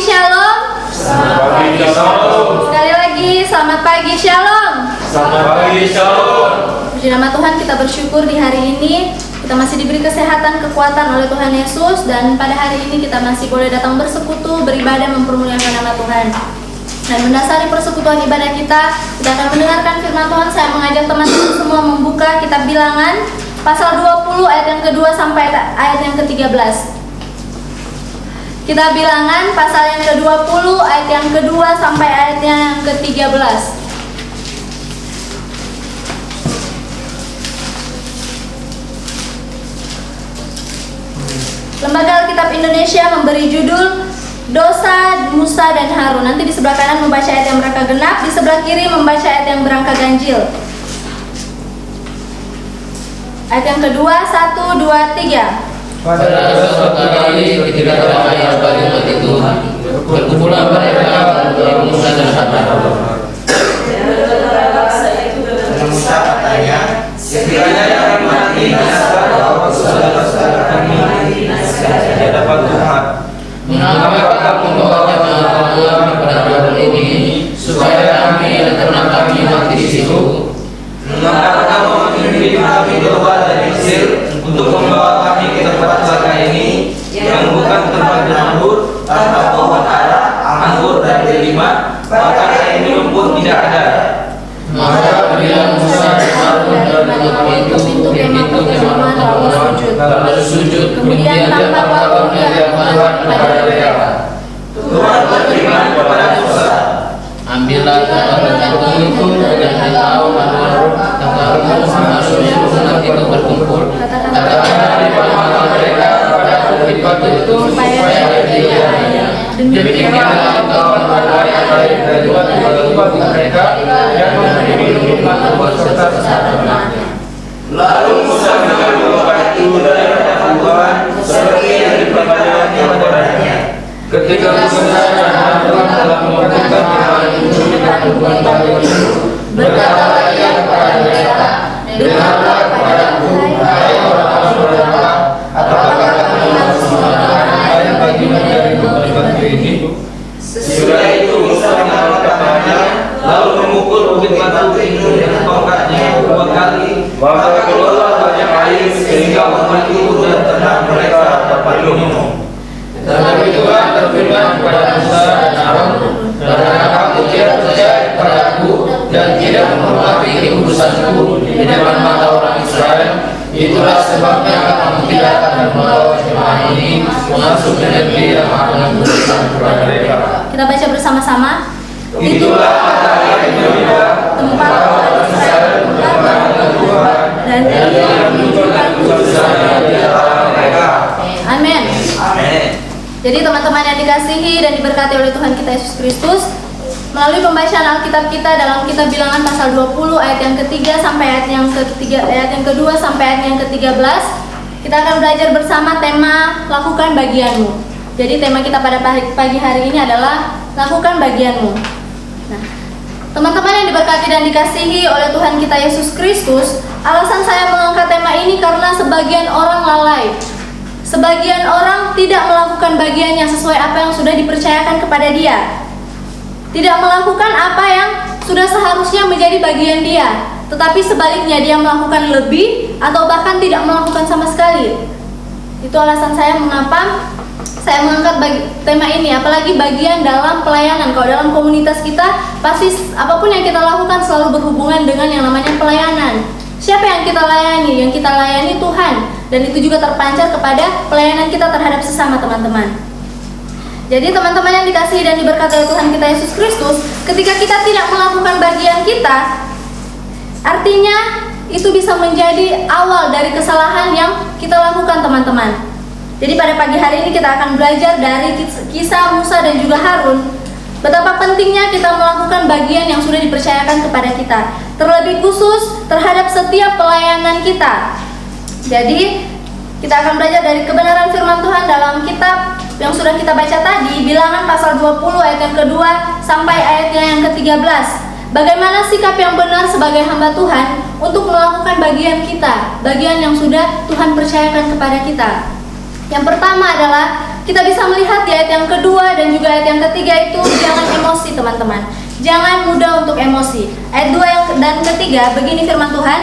Shalom. Selamat pagi, Shalom. Sekali lagi, selamat pagi, Shalom. Selamat pagi, Shalom. Puji nama Tuhan, kita bersyukur di hari ini kita masih diberi kesehatan, kekuatan oleh Tuhan Yesus, dan pada hari ini kita masih boleh datang bersekutu, beribadah, mempermuliakan nama Tuhan. Dan mendasari persekutuan ibadah kita akan mendengarkan firman Tuhan. Saya mengajak teman-teman semua membuka kitab Bilangan pasal 20 ayat yang kedua sampai ayat yang ke-13. Kitab Bilangan pasal yang ke-20 ayat yang kedua sampai ayat yang ke-13. Lembaga Alkitab Indonesia memberi judul Dosa Musa dan Harun. Nanti di sebelah kanan membaca ayat yang berangka genap, di sebelah kiri membaca ayat yang berangka ganjil. Ayat yang kedua, 1, 2, 3. Pada suatu kali ketika orang bagi umat itu berkumpulan mereka dari Musa dan Harun. Dengan Musa katanya, sekiranya yang mati nasabah bahwa saudara-saudara kami di hadapan Tuhan. Mengapa kamu membawa jemaah Tuhan kepada Harun ini supaya kami dan ternak kami mati di situ? Mengapa kamu mengirim kami keluar dari Mesir untuk membawa kami ke tempat belaka ini yang bukan tempat beranggur, tanpa pohon ara, anggur dan delima, bahkan air minum pun tidak ada. Maka bila Musa dan Harun dari pintu kemah lalu sujud, kemudian tampak wajah Tuhan kepada mereka. Tuhan berfirman kepada Musa, Ambillah tempat itu dan engkau Harun masuk susunat itu berkumpul. Katakanlah di depan mereka pada tempat itu supaya dia demikianlah engkau memperoleh air dari tempat mereka dan memberi minum beserta. lalu Musa mengambil obat itu dari hadapan Tuhan seperti yang diperintahkannya kepadanya. Ketika Musa dan Harun telah mengumpulkan jemaah itu di pertemuan baru itu, berkatalah ia kepada mereka, dengarlah kepadaku, hai orang-orang beriman, apakah kamu harus memakan air bagi menjadi batu ini? Sesudah itu Musa mengangkat tangannya, lalu memukul bukit batu itu dengan tongkatnya 2 kali, maka keluarlah banyak air sehingga umat itu dan ternak mereka dapat minum. Tetapi Tuhan berfirman kepada Musa dan Harun, karena kamu tidak percaya kepadaku dan tidak menghormati urusanku di depan mata orang Israel, itulah sebabnya kamu tidak akan membawa jemaah ini masuk ke negeri yang akan memberikan kepada mereka. Kita baca bersama-sama. Itulah kata Yehova, Tempat orang Israel berdoa kepada Tuhan, dan Dia menunjukkan kudusnya di antara mereka. Amin. Amin. Jadi teman-teman yang dikasihi dan diberkati oleh Tuhan kita Yesus Kristus, melalui pembacaan Alkitab kita dalam kitab Bilangan pasal 20 ayat yang ketiga sampai ayat yang ketiga, ayat yang kedua sampai ayat yang ke-13, kita akan belajar bersama tema lakukan bagianmu. Jadi tema kita pada pagi hari ini adalah lakukan bagianmu. Nah, teman-teman yang diberkati dan dikasihi oleh Tuhan kita Yesus Kristus, alasan saya mengangkat tema ini karena sebagian orang lalai. Sebagian orang tidak melakukan bagiannya sesuai apa yang sudah dipercayakan kepada dia. Tidak melakukan apa yang sudah seharusnya menjadi bagian dia, tetapi sebaliknya dia melakukan lebih atau bahkan tidak melakukan sama sekali. Itu alasan saya mengapa saya mengangkat tema ini, apalagi bagian dalam pelayanan. Kalau dalam komunitas kita, pasti apapun yang kita lakukan selalu berhubungan dengan yang namanya pelayanan. Siapa yang kita layani? Yang kita layani Tuhan. Dan itu juga terpancar kepada pelayanan kita terhadap sesama teman-teman. Jadi teman-teman yang dikasihi dan diberkati oleh Tuhan kita Yesus Kristus, ketika kita tidak melakukan bagian kita, artinya itu bisa menjadi awal dari kesalahan yang kita lakukan teman-teman. Jadi pada pagi hari ini kita akan belajar dari kisah Musa dan juga Harun, betapa pentingnya kita melakukan bagian yang sudah dipercayakan kepada kita, terlebih khusus terhadap setiap pelayanan kita. Jadi kita akan belajar dari kebenaran firman Tuhan dalam kitab yang sudah kita baca tadi, Bilangan pasal 20 ayat yang kedua sampai ayatnya yang ke-13. Bagaimana sikap yang benar sebagai hamba Tuhan untuk melakukan bagian kita, bagian yang sudah Tuhan percayakan kepada kita. Yang pertama adalah kita bisa melihat di ayat yang kedua dan juga ayat yang ketiga itu jangan emosi teman-teman. Jangan mudah untuk emosi. Ayat 2 dan ketiga begini firman Tuhan,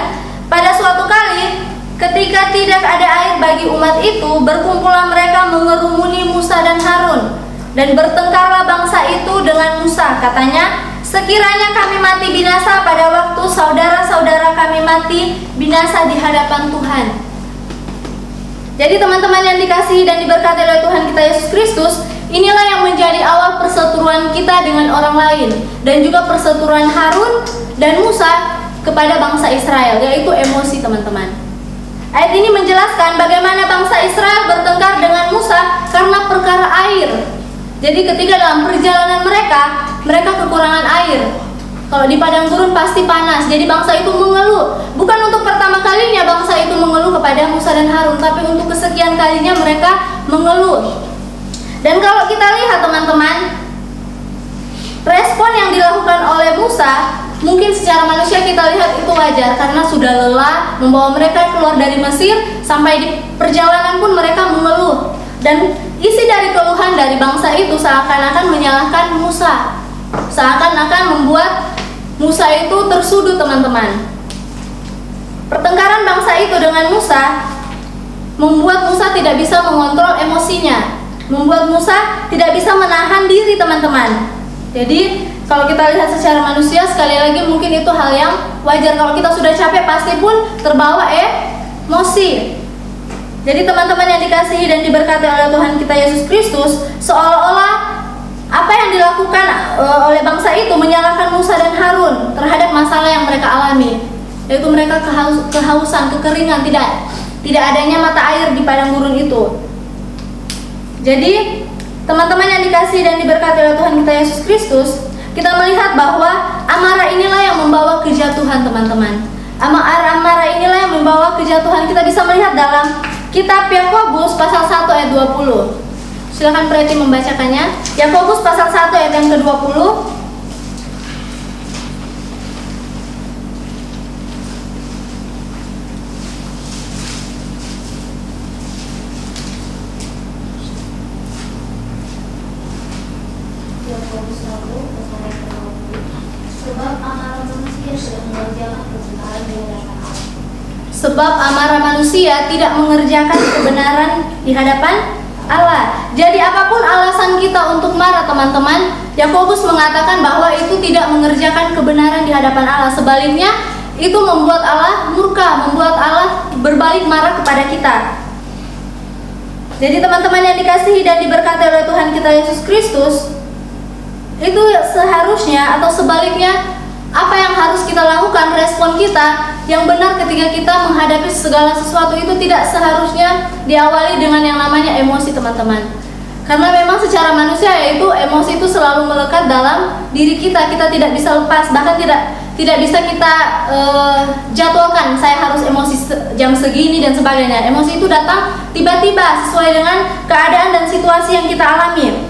pada suatu kali ketika tidak ada air bagi umat itu, berkumpullah mereka mengerumuni Musa dan Harun, dan bertengkarlah bangsa itu dengan Musa. Katanya, sekiranya kami mati binasa pada waktu saudara-saudara kami mati binasa di hadapan Tuhan. Jadi teman-teman yang dikasihi dan diberkati oleh Tuhan kita Yesus Kristus, inilah yang menjadi awal perseteruan kita dengan orang lain, dan juga perseteruan Harun dan Musa kepada bangsa Israel, yaitu emosi teman-teman. Ayat ini menjelaskan bagaimana bangsa Israel bertengkar dengan Musa karena perkara air. Jadi ketika dalam perjalanan mereka kekurangan air. Kalau di padang gurun pasti panas, jadi bangsa itu mengeluh. Bukan untuk pertama kalinya bangsa itu mengeluh kepada Musa dan Harun, tapi untuk kesekian kalinya mereka mengeluh. Dan kalau kita lihat teman-teman, respon yang dilakukan oleh Musa, mungkin secara manusia kita lihat itu wajar karena sudah lelah membawa mereka keluar dari Mesir, sampai di perjalanan pun mereka mengeluh. Dan isi dari keluhan dari bangsa itu seakan-akan menyalahkan Musa, seakan-akan membuat Musa itu tersudut teman-teman. Pertengkaran bangsa itu dengan Musa membuat Musa tidak bisa mengontrol emosinya, membuat Musa tidak bisa menahan diri teman-teman. Jadi kalau kita lihat secara manusia, sekali lagi mungkin itu hal yang wajar. Kalau kita sudah capek pasti pun terbawa emosi. Jadi teman-teman yang dikasihi dan diberkati oleh Tuhan kita Yesus Kristus, seolah-olah apa yang dilakukan oleh bangsa itu menyalahkan Musa dan Harun terhadap masalah yang mereka alami, yaitu mereka kehausan, kekeringan, tidak adanya mata air di padang gurun itu. Jadi teman-teman yang dikasihi dan diberkati oleh Tuhan kita Yesus Kristus, kita melihat bahwa amarah inilah yang membawa kejatuhan teman-teman. Amarah inilah yang membawa kejatuhan. Kita bisa melihat dalam kitab Yakobus pasal 1 ayat 20. Silakan Preti membacakannya. Yakobus pasal 1 ayat yang ke-20. Sebab amarah manusia tidak mengerjakan kebenaran di hadapan Allah. Jadi apapun alasan kita untuk marah teman-teman, Yakobus mengatakan bahwa itu tidak mengerjakan kebenaran di hadapan Allah. Sebaliknya, itu membuat Allah murka, membuat Allah berbalik marah kepada kita. Jadi teman-teman yang dikasihi dan diberkati oleh Tuhan kita Yesus Kristus, itu seharusnya atau sebaliknya, apa yang harus kita lakukan, respon kita yang benar ketika kita menghadapi segala sesuatu itu tidak seharusnya diawali dengan yang namanya emosi teman-teman. Karena memang secara manusia yaitu emosi itu selalu melekat dalam diri kita tidak bisa lepas, bahkan tidak bisa kita jadwalkan, saya harus emosi jam segini dan sebagainya. Emosi itu datang tiba-tiba sesuai dengan keadaan dan situasi yang kita alami.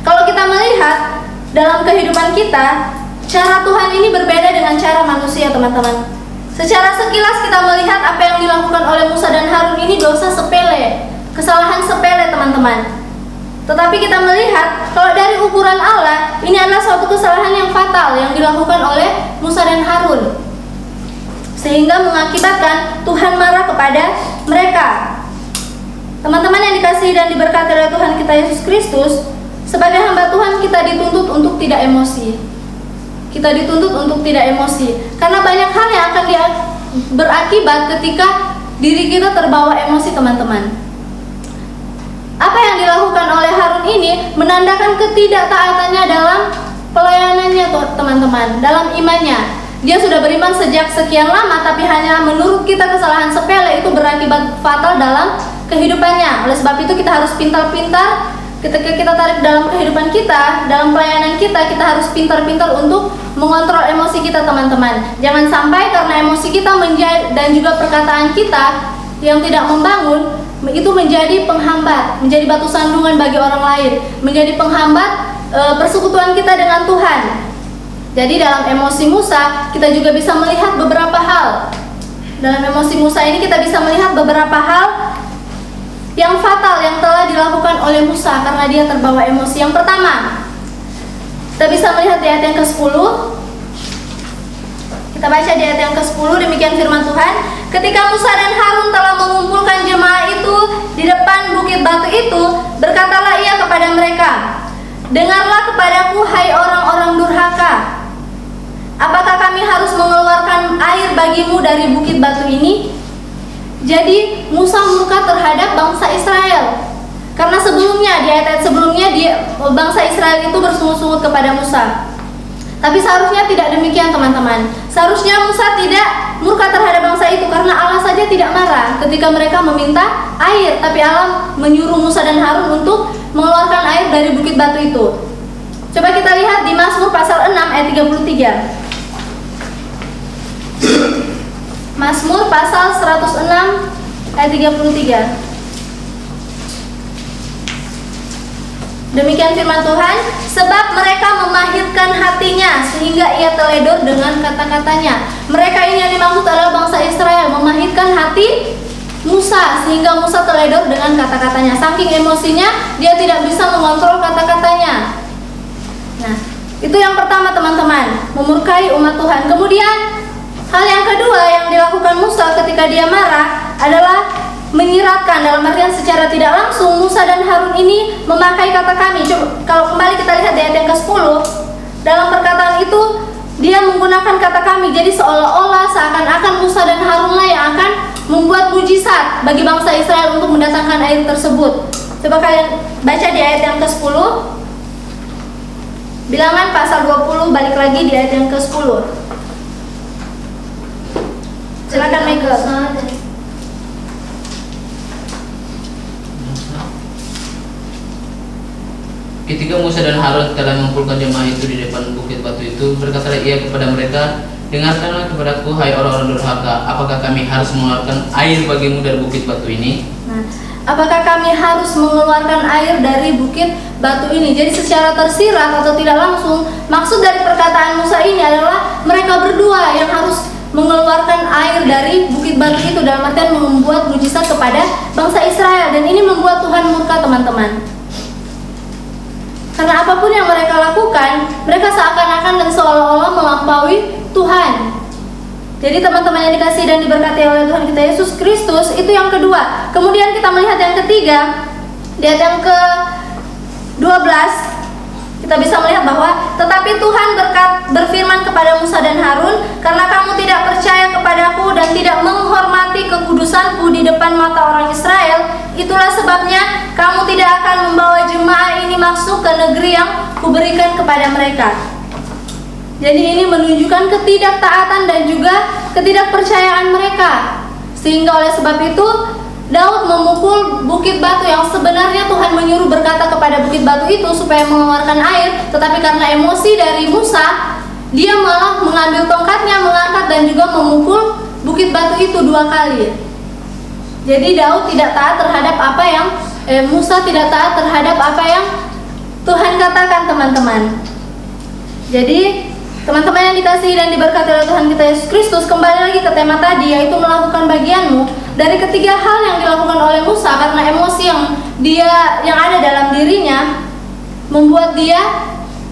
Kalau kita melihat dalam kehidupan kita, cara Tuhan ini berbeda dengan cara manusia teman-teman. Secara sekilas kita melihat apa yang dilakukan oleh Musa dan Harun ini dosa sepele, kesalahan sepele teman-teman. Tetapi kita melihat kalau dari ukuran Allah, ini adalah suatu kesalahan yang fatal yang dilakukan oleh Musa dan Harun, sehingga mengakibatkan Tuhan marah kepada mereka. Teman-teman yang dikasihi dan diberkati oleh Tuhan kita Yesus Kristus, sebagai hamba Tuhan kita dituntut untuk tidak emosi. Kita dituntut untuk tidak emosi, karena banyak hal yang akan berakibat ketika diri kita terbawa emosi teman-teman. Apa yang dilakukan oleh Harun ini menandakan ketidaktaatannya dalam pelayanannya teman-teman, dalam imannya. Dia sudah beriman sejak sekian lama, tapi hanya menurut kita kesalahan sepele itu berakibat fatal dalam kehidupannya. Oleh sebab itu kita harus pintar-pintar ketika kita tarik dalam kehidupan kita, dalam pelayanan kita harus pintar-pintar untuk mengontrol emosi kita teman-teman. Jangan sampai karena emosi kita dan juga perkataan kita yang tidak membangun, itu menjadi penghambat, menjadi batu sandungan bagi orang lain, menjadi penghambat persekutuan kita dengan Tuhan. Jadi dalam emosi Musa kita juga bisa melihat beberapa hal. Dalam emosi Musa ini kita bisa melihat beberapa hal yang fatal yang telah dilakukan oleh Musa karena dia terbawa emosi. Yang pertama, kita bisa melihat di ayat yang ke-10. Kita baca di ayat yang ke-10, demikian firman Tuhan. Ketika Musa dan Harun telah mengumpulkan jemaah itu di depan bukit batu itu, berkatalah ia kepada mereka, "Dengarlah kepadaku, hai orang-orang durhaka. Apakah kami harus mengeluarkan air bagimu dari bukit batu ini?" Jadi Musa murka terhadap bangsa Israel. Karena sebelumnya, di ayat-ayat sebelumnya, bangsa Israel itu bersungut-sungut kepada Musa. Tapi seharusnya tidak demikian, teman-teman. Seharusnya Musa tidak murka terhadap bangsa itu, karena Allah saja tidak marah ketika mereka meminta air. Tapi Allah menyuruh Musa dan Harun untuk mengeluarkan air dari bukit batu itu. Coba kita lihat di Mazmur pasal 6 ayat 33. Mazmur pasal 106 ayat 33. Demikian firman Tuhan, sebab mereka memahitkan hatinya sehingga ia teledor dengan kata-katanya. Mereka ini yang dimaksud adalah bangsa Israel, memahitkan hati Musa sehingga Musa teledor dengan kata-katanya. Saking emosinya, dia tidak bisa mengontrol kata-katanya. Nah, itu yang pertama, teman-teman, memurkai umat Tuhan. Kemudian hal yang kedua yang dilakukan Musa ketika dia marah adalah menyiratkan, dalam artian secara tidak langsung Musa dan Harun ini memakai kata kami. Coba, kalau kembali kita lihat di ayat yang ke-10, dalam perkataan itu dia menggunakan kata kami. Jadi seolah-olah seakan-akan Musa dan Harunlah yang akan membuat mujizat bagi bangsa Israel untuk mendatangkan air tersebut. Coba kalian baca di ayat yang ke-10, Bilangan pasal 20, balik lagi di ayat yang ke-10. Silakan Michael. Ketika Musa dan Harun telah mengumpulkan jemaah itu di depan bukit batu itu, berkatalah ia kepada mereka, "Dengarkanlah kepadaku, hai orang-orang durhaka, apakah kami harus mengeluarkan air bagimu dari bukit batu ini?" Nah, apakah kami harus mengeluarkan air dari bukit batu ini? Jadi secara tersirat atau tidak langsung, maksud dari perkataan Musa ini adalah mereka berdua yang harus mengeluarkan air dari bukit batu itu, dalam artian membuat mujizat kepada bangsa Israel. Dan ini membuat Tuhan murka, teman-teman. Karena apapun yang mereka lakukan, mereka seakan-akan dan seolah-olah melampaui Tuhan. Jadi teman-teman yang dikasihi dan diberkati oleh Tuhan kita Yesus Kristus, itu yang kedua. Kemudian kita melihat yang ketiga, di ayat yang ke-12, kita bisa melihat bahwa tetapi Tuhan berfirman kepada Musa dan Harun, "Karena kamu tidak percaya kepadaku dan tidak menghormati kekudusanku di depan mata orang Israel, itulah sebabnya kamu tidak akan membawa jemaah ini masuk ke negeri yang kuberikan kepada mereka." Jadi ini menunjukkan ketidaktaatan dan juga ketidakpercayaan mereka. Sehingga oleh sebab itu Daud memukul bukit batu yang sebenarnya Tuhan menyuruh berkata kepada bukit batu itu supaya mengeluarkan air, tetapi karena emosi dari Musa, dia malah mengambil tongkatnya, mengangkat dan juga memukul bukit batu itu 2 kali. Jadi Daud tidak taat terhadap apa yang Musa tidak taat terhadap apa yang Tuhan katakan, teman-teman. Jadi teman-teman yang dikasihi dan diberkati oleh Tuhan kita Yesus Kristus, kembali lagi ke tema tadi, yaitu melakukan bagianmu. Dari ketiga hal yang dilakukan oleh Musa, karena emosi yang ada dalam dirinya membuat dia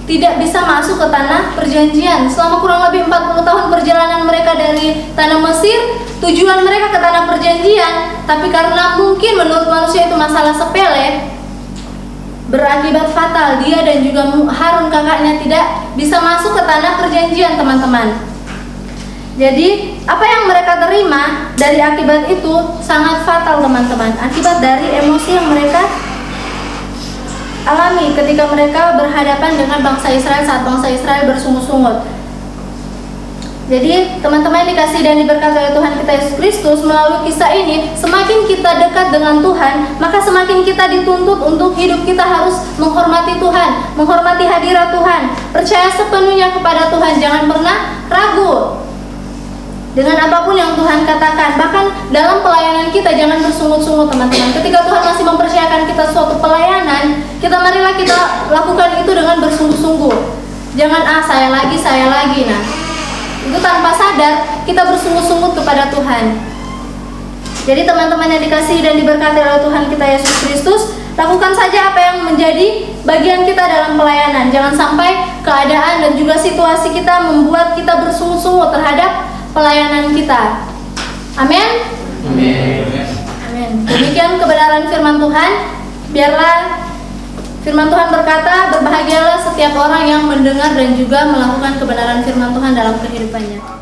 tidak bisa masuk ke tanah perjanjian. Selama kurang lebih 40 tahun perjalanan mereka dari tanah Mesir, tujuan mereka ke tanah perjanjian, tapi karena mungkin menurut manusia itu masalah sepele, berakibat fatal. Dia dan juga Harun kakaknya tidak bisa masuk ke tanah perjanjian, teman-teman. Jadi apa yang mereka terima dari akibat itu sangat fatal, teman-teman. Akibat dari emosi yang mereka alami ketika mereka berhadapan dengan bangsa Israel saat bangsa Israel bersungut-sungut. Jadi teman-teman yang dikasihi dan diberkati oleh Tuhan kita Yesus Kristus, melalui kisah ini, semakin kita dekat dengan Tuhan, maka semakin kita dituntut untuk hidup kita harus menghormati Tuhan, menghormati hadirat Tuhan, percaya sepenuhnya kepada Tuhan, jangan pernah ragu dengan apapun yang Tuhan katakan. Bahkan dalam pelayanan kita jangan bersungut-sungut, teman-teman. Ketika Tuhan masih mempercayakan kita suatu pelayanan, marilah kita lakukan itu dengan bersungguh-sungguh. Jangan saya lagi. Nah, itu tanpa sadar kita bersungguh-sungguh kepada Tuhan. Jadi teman-teman yang dikasihi dan diberkati oleh Tuhan kita Yesus Kristus, lakukan saja apa yang menjadi bagian kita dalam pelayanan. Jangan sampai keadaan dan juga situasi kita membuat kita bersungut-sungut terhadap pelayanan kita. Amin. Amin. Demikian kebenaran firman Tuhan. Biarlah firman Tuhan berkata, berbahagialah setiap orang yang mendengar dan juga melakukan kebenaran firman Tuhan dalam kehidupannya.